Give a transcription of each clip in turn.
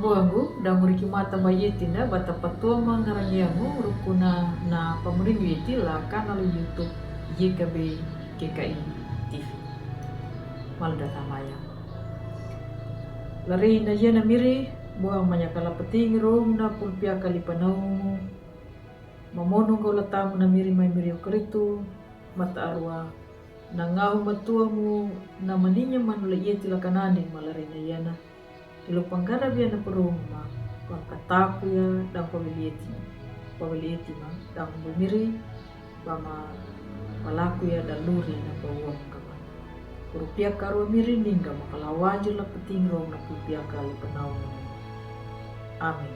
buanggu dan muriki mata bayeti na bata patua mangarangiangu rukuna na pamringu yeti la kanal YouTube YKB GKI TV malda tamaya lari na yana miri buang manyakala peting rong na pulpia kali panau mamonong kau latamu na miri mai miri okeritu mata arwa na ngahu matuamu na maninya manula yeti la kanani malari na yana ilo panggara biya na perumah kataku ya dan pawilieti ma dan bumiri bama palaku ya dan luri na pawang kama kurupia karua miri ningga makalawajur la peting rong na pulpia kali penau amin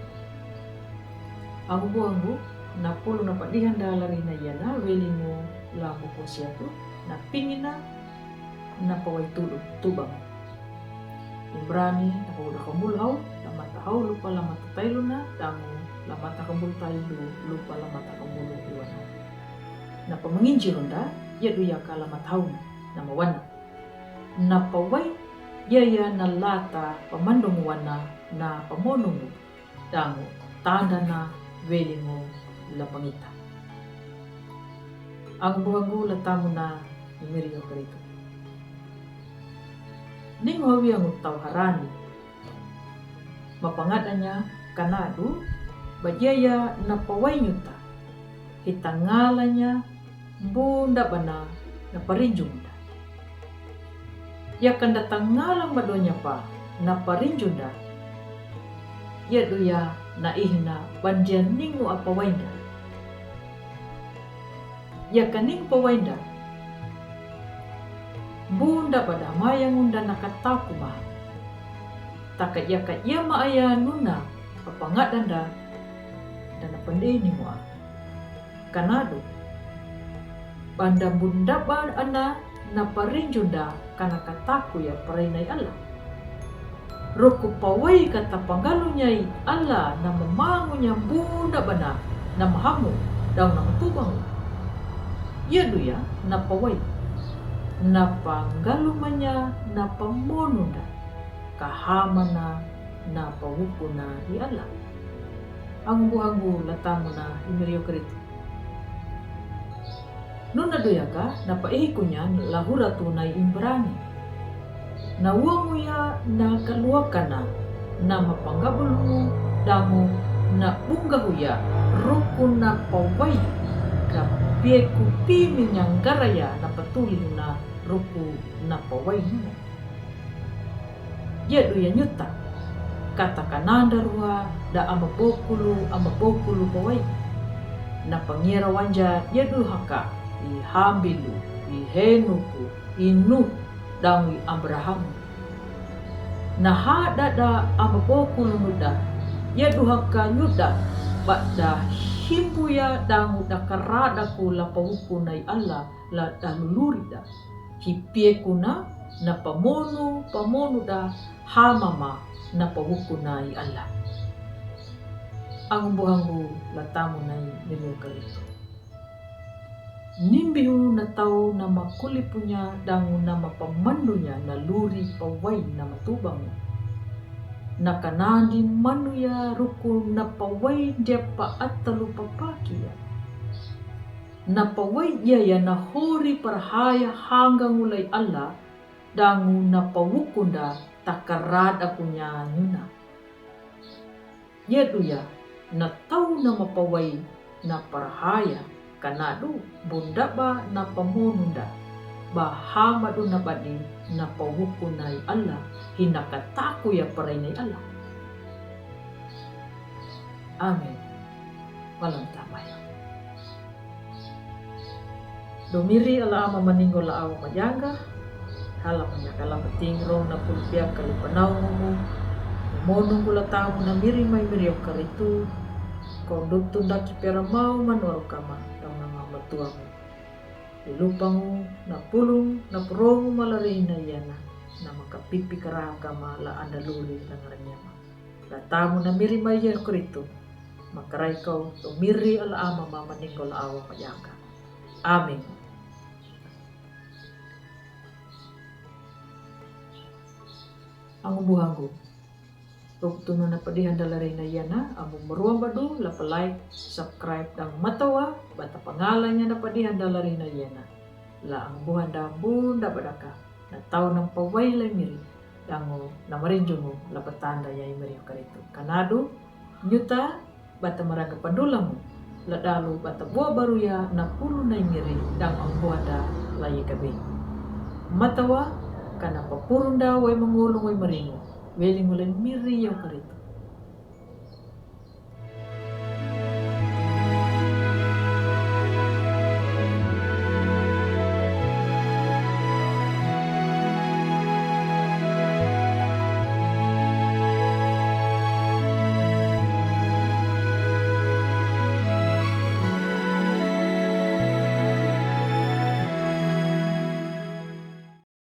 anggu na polo na padihan dalari na yana welingo lamu posiatu na pingina na pawai tubang Ibrani nakauda kamulhaw lamata haw lupa lamata taylo na dango lamata kamul taylo lupa lamata kamulu iwana na pamanginji ronda yadu yaka lamata haw na mawana na paway yaya na lata pamandong wana na pamonong dango tanda na welingo lapangita ang buhango latamu na imiriyo karito ning hawi ang utaw harani mapangadanya kanadu bajaya na paway nyuta hitangalanya bunda bana na parinjunda ya kanda tangalang madonya pa na parinjunda ya duya na ihna bandian ningu apawainda ya kaning pawainda bunda pada mayang unda nakataku ma takat ya maaya nuna papangat danda dana pendeni mua kanado banda bunda ba ana na parinjunda kana kataku ya parinay Allah roku pawai kata panggalunyai Allah na mamangunya bunda bana na mahamu daw na matubang ya duya na pawai na panggalumanya na pamonunda kahamana na pawukuna di Allah ang buhangu latamu na imiriyo karito nuna doyaka na paihikunya lahura tunay imbrani na uamuya na kaluakana na mapanggabulu dango na unggahuya rukun na paway kapieku pimin yang garaya na patulin na ruku na paway nuna. Yadu ya nyuta kata kananda ruwa da amabokulu paway na pangira wanja yadu haka ihambilu ihenuku inu dangi Abraham na hada da amabokulu nuda yadu haka nyuda bada himbuya dangu da karada ku la pawuku na Allah la dalulurida hipieku na pamonu da hamama na pawuku na Allah ang buhangu latamu na niliyo kalito nimbihu na tao na makuli punya dangu na mapamandunya na luri paway na matubang na kanani manuya ruku na paway dia paat talupapakya na paway ya na huri parhaya hanggang ulay Allah dangu na pawukunda takarada kunya nuna yaduya na tau na mapaway na parhaya kanadu bunda ba na pamonunda bahamadu na badi na pawukunay Allah hinakataku ya paraynay Allah amin walang tamaya domiri ala ama maninggo la awa majanga hala manyakala patingrong na pulpia kalipanau mo monong gula tamu na miri may miriyo karitu kondukto daki pera mau manwaro kama daw na mga matua mo ilupang na pulong na purong malari na yana na makapipi karaka la andaluli na ngaranyama la tamu na miri may karitu makaray ko domiri ala ama mamaninggo la awa majanga amin. Ang buhango Tuno na padihan dala rin na yana, among maruang badu, lapa like, subscribe, dang matawa, bata pangalan niya na padihan dala rin na yana. La ang buhan da bunda badaka, na tao ng pawaylay miri, dango na marinjo mo, lapatanda yay miri karito. Kanado, nyuta, bata maraga padula mo, ladalo bata buwa baruya na pulo na miri, dang ang buhan da layi kabi. Matawa, kana papurunda way mangulong way maringo. Weling mulai miri yaw karito.